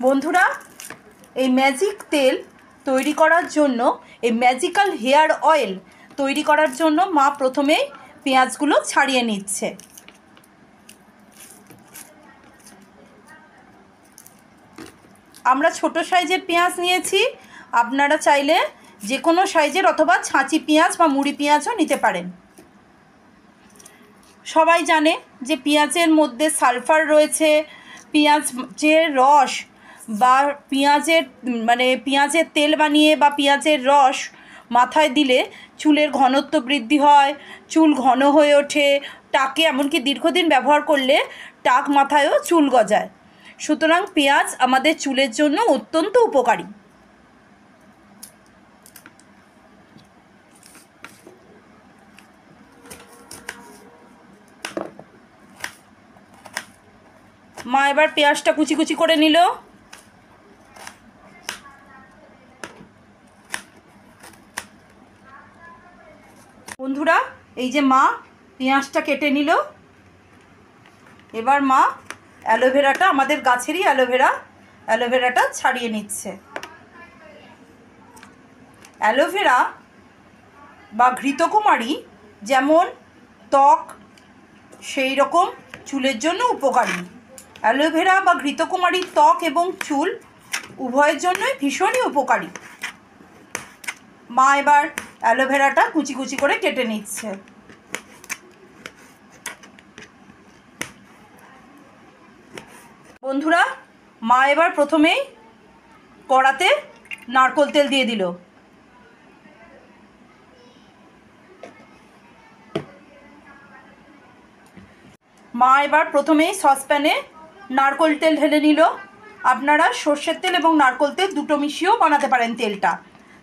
বন্ধুরা, এই ম্যাজিক তেল তৈরি করার জন্য, এই ম্যাজিক্যাল হেয়ার অয়েল তৈরি করার জন্য মা প্রথমেই পেঁয়াজগুলো ছাড়িয়ে নিচ্ছে। আমরা ছোট সাইজের পেঁয়াজ নিয়েছি, আপনারা চাইলে যে কোনো সাইজের অথবা ছাঁচি পেঁয়াজ বা মুড়ি পেঁয়াজও নিতে পারেন। সবাই জানে যে পেঁয়াজের মধ্যে সালফার রয়েছে। পেঁয়াজের রস বা পেঁয়াজের তেল বানিয়ে বা পেঁয়াজের রস মাথায় দিলে চুলের ঘনত্ব বৃদ্ধি হয়, চুল ঘন হয়ে ওঠে, টাকে এমনকি দীর্ঘদিন ব্যবহার করলে টাক মাথায়ও চুল গজায়। সুতরাং পেঁয়াজ আমাদের চুলের জন্য অত্যন্ত উপকারী। মা এবার পেঁয়াজটা কুচি কুচি করে নিল। বন্ধুরা, এই যে মা পেঁয়াজটা কেটে নিল। এবার মা অ্যালোভেরাটা, আমাদের গাছেরই অ্যালোভেরাটা ছাড়িয়ে নিচ্ছে। অ্যালোভেরা বা ঘৃতকুমারী যেমন ত্বক, সেই রকম চুলের জন্য উপকারী। অ্যালোভেরা বা ঘৃতকুমারী ত্বক এবং চুল উভয়ের জন্যই ভীষণই উপকারী। মা এবার অ্যালোভেরাটা কুচি কুচি করে কেটে নিচ্ছে। বন্ধুরা, মা এবার প্রথমেই কড়াতে নারকেল তেল দিয়ে দিল। মা এবার প্রথমেই সসপ্যানে নারকেল তেল ঢেলে নিল। আপনারা সর্ষের তেল এবং নারকেল তেল দুটো মিশিয়েও বানাতে পারেন তেলটা,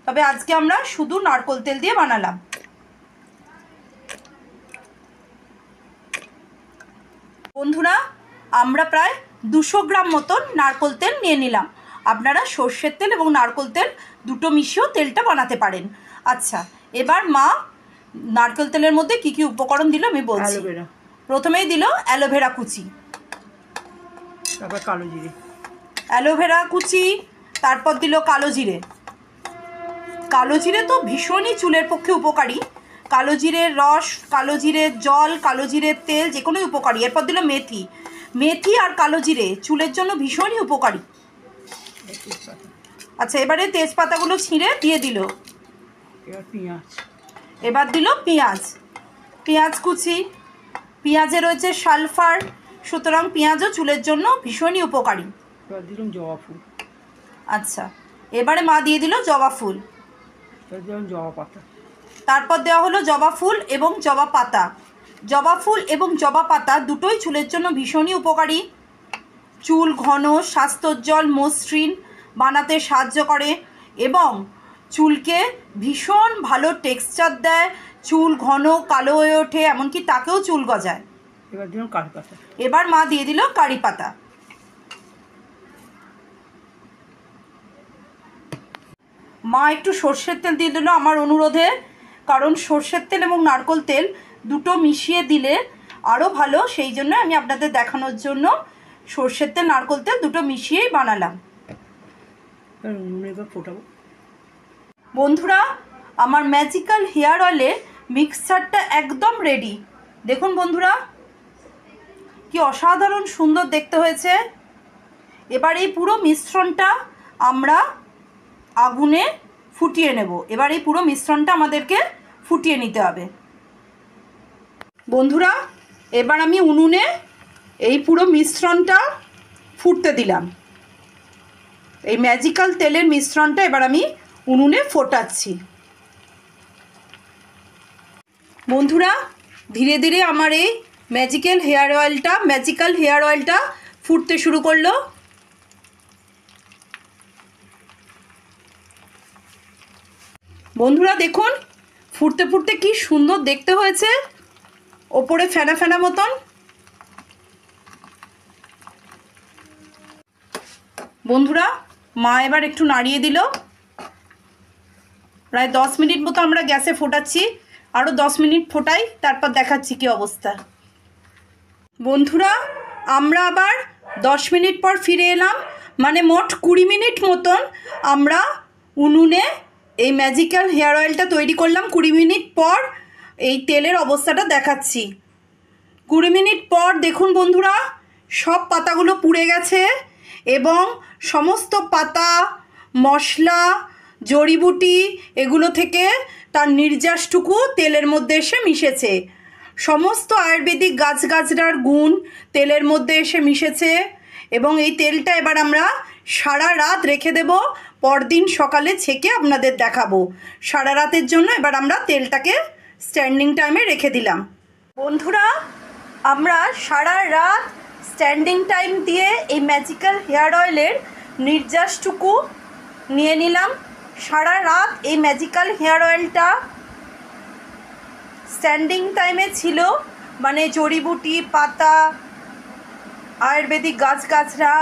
তবে আজকে আমরা শুধু নারকেল তেল দিয়ে বানালাম। বন্ধুরা, আমরা প্রায় 200 গ্রাম মতন নারকেল তেল নিয়ে নিলাম। আপনারা সর্ষের তেল এবং নারকেল তেল দুটো মিশিয়েও তেলটা বানাতে পারেন। আচ্ছা, এবার মা নারকেল তেলের মধ্যে কি কি উপকরণ দিল আমি বলছি। প্রথমেই দিল অ্যালোভেরা কুচি, তারপর কালো জিরে, অ্যালোভেরা কুচি, তারপর দিল কালো জিরে। কালো জিরে তো ভীষণই চুলের পক্ষে উপকারী। কালো জিরের রস, কালো জিরের জল, কালো জিরের তেল যে কোনোই উপকারী। এরপর দিল মেথি। মেথি আর কালো জিরে চুলের জন্য ভীষণই উপকারী। আচ্ছা, এবারে তেজপাতাগুলো ছিঁড়ে দিয়ে দিল। এবার দিল পেঁয়াজ কুচি। পেঁয়াজে রয়েছে সালফার, সুতরাং পেঁয়াজও চুলের জন্য ভীষণই উপকারী। এবার দিলাম জবা ফুল। আচ্ছা, এবারে মা দিয়ে দিল জবা ফুল, জবা পাতা। তারপর দেওয়া হলো জবা ফুল এবং জবা পাতা। জবা ফুল এবং জবা পাতা দুটোই চুলের জন্য ভীষণই উপকারী। চুল ঘন, স্বাস্থ্যোজ্জ্বল, মসৃণ বানাতে সাহায্য করে এবং চুলকে ভীষণ ভালো টেক্সচার দেয়। চুল ঘন কালো হয়ে ওঠে, এমনকি তাকেও চুল গজায়। এবার দিলাম কারি পাতা। এবার মা দিয়ে দিল কারি পাতা। মা একটু সর্ষের তেল দিয়ে দিল আমার অনুরোধে, কারণ সর্ষের তেল এবং নারকেল তেল দুটো মিশিয়ে দিলে আরও ভালো। সেই জন্য আমি আপনাদের দেখানোর জন্য সর্ষের তেল নারকেল তেল দুটো মিশিয়েই বানালাম। এবার ফোটাবো। বন্ধুরা, আমার ম্যাজিক্যাল হেয়ার অয়েলে মিক্সচারটা একদম রেডি। দেখুন বন্ধুরা, কি অসাধারণ সুন্দর দেখতে হয়েছে। এবার এই পুরো মিশ্রণটা আমরা আগুনে ফুটিয়ে নেব। এবার এই পুরো মিশ্রণটা আমাদেরকে ফুটিয়ে নিতে হবে। বন্ধুরা, এবার আমি উনুনে এই পুরো মিশ্রণটা ফুটতে দিলাম। এই ম্যাজিক্যাল তেলের মিশ্রণটা এবার আমি উনুনে ফোটাচ্ছি। বন্ধুরা, ধীরে ধীরে আমার এই ম্যাজিক্যাল হেয়ার অয়েলটা ফুটতে শুরু করলো। বন্ধুরা দেখুন, ফুটতে ফুটতে কি সুন্দর দেখতে হয়েছে, ওপরে ফেনা ফেনা মতন। বন্ধুরা, মা এবার একটু নাড়িয়ে দিল। প্রায় 10 মিনিট মতো আমরা গ্যাসে ফোটাচ্ছি। আরও 10 মিনিট ফোটাই, তারপর দেখাচ্ছি কি অবস্থা। বন্ধুরা, আমরা আবার 10 মিনিট পর ফিরে এলাম। মানে মোট 20 মিনিট মতন আমরা উনুনে এই ম্যাজিক্যাল হেয়ার অয়েলটা তৈরি করলাম। 20 মিনিট পর এই তেলের অবস্থাটা দেখাচ্ছি। 20 মিনিট পর দেখুন বন্ধুরা, সব পাতাগুলো পুড়ে গেছে এবং সমস্ত পাতা, মশলা, জড়িবুটি এগুলো থেকে তার নির্যাসটুকু তেলের মধ্যে এসে মিশেছে। সমস্ত আয়ুর্বেদিক গাছগাছড়ার গুণ তেলের মধ্যে এসে মিশেছে এবং এই তেলটা এবার আমরা সারা রাত রেখে দেব। পরদিন সকালে ছেঁকে আপনাদের দেখাবো। সারা রাতের জন্য এবার আমরা তেলটাকে স্ট্যান্ডিং টাইমে রেখে দিলাম। বন্ধুরা, আমরা সারা রাত স্ট্যান্ডিং টাইম দিয়ে এই ম্যাজিক্যাল হেয়ার অয়েলের নির্যাসটুকু নিয়ে নিলাম। সারা রাত এই ম্যাজিক্যাল হেয়ার অয়েলটা স্ট্যান্ডিং টাইমে ছিল, মানে জড়িবুটি, পাতা, আয়ুর্বেদিক গাছগাছরা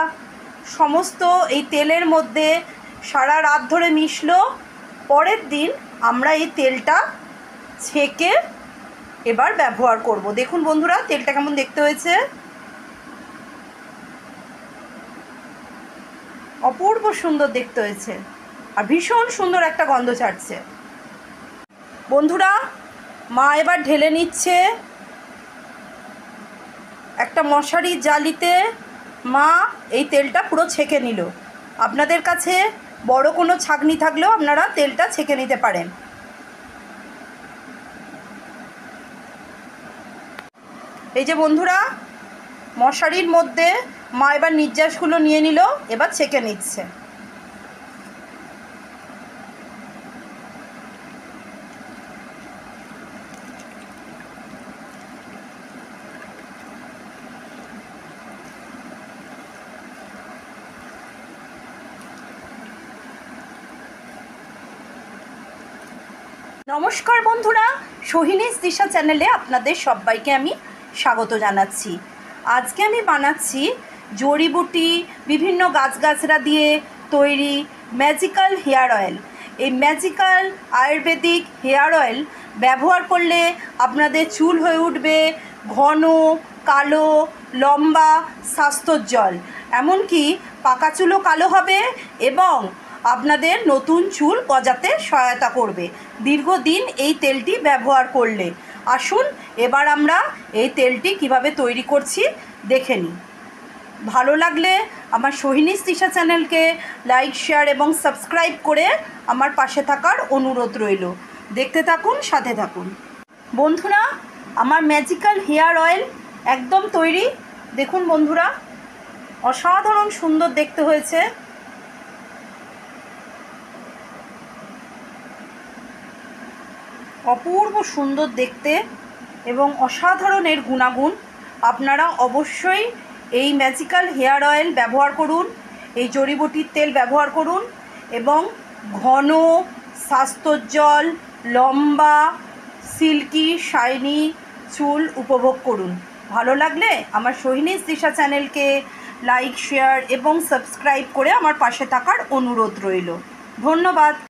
সমস্ত এই তেলের মধ্যে সারা রাত ধরে মিশলো। পরের দিন আমরা এই তেলটা ছেঁকে এবার ব্যবহার করব। দেখুন বন্ধুরা, তেলটা কেমন দেখতে হয়েছে, অপূর্ব সুন্দর দেখতে হয়েছে আর ভীষণ সুন্দর একটা গন্ধ ছাড়ছে। বন্ধুরা, মা এবার ঢেলে নিচ্ছে একটা মশারির জালিতে। মা এই তেলটা পুরো ছেঁকে নিল। আপনাদের কাছে বড় কোনো ছাঁকনি থাকলেও আপনারা তেলটা ছেঁকে নিতে পারেন। এই যে বন্ধুরা, মশারির মধ্যে মা এবার নির্যাসগুলো নিয়ে নিল, এবার ছেঁকে নিচ্ছে। নমস্কার বন্ধুরা, সোহিনীস দিশা চ্যানেলে আপনাদের সবাইকে আমি স্বাগত জানাচ্ছি। আজকে আমি বানাচ্ছি জড়িবুটি, বিভিন্ন গাছগাছরা দিয়ে তৈরি ম্যাজিক্যাল হেয়ার অয়েল। এই ম্যাজিক্যাল আয়ুর্বেদিক হেয়ার অয়েল ব্যবহার করলে আপনাদের চুল হয়ে উঠবে ঘন, কালো, লম্বা, স্বাস্থ্যোজ্জ্বল, এমনকি পাকা চুলও কালো হবে এবং আপনাদের নতুন চুল গজাতে সহায়তা করবে দীর্ঘদিন এই তেলটি ব্যবহার করলে। আসুন এবার আমরা এই তেলটি কিভাবে তৈরি করছি দেখে নিই। ভালো লাগলে আমার সোহিনীস দিশা চ্যানেলকে লাইক, শেয়ার এবং সাবস্ক্রাইব করে আমার পাশে থাকার অনুরোধ রইল। দেখতে থাকুন, সাথে থাকুন। বন্ধুরা, আমার ম্যাজিক্যাল হেয়ার অয়েল একদম তৈরি। দেখুন বন্ধুরা, অসাধারণ সুন্দর দেখতে হয়েছে। অপূর্ব সুন্দর দেখতে এবং অসাধারণ এর গুণাগুণ। আপনারা অবশ্যই এই ম্যাজিক্যাল হেয়ার অয়েল ব্যবহার করুন, এই জড়িবুটির তেল ব্যবহার করুন এবং ঘন, স্বাস্থ্যোজ্জ্বল, লম্বা, সিল্কি, শাইনি চুল উপভোগ করুন। ভালো লাগলে আমার সোহিনীস দিশা চ্যানেলকে লাইক, শেয়ার এবং সাবস্ক্রাইব করে আমার পাশে থাকার অনুরোধ রইল। ধন্যবাদ।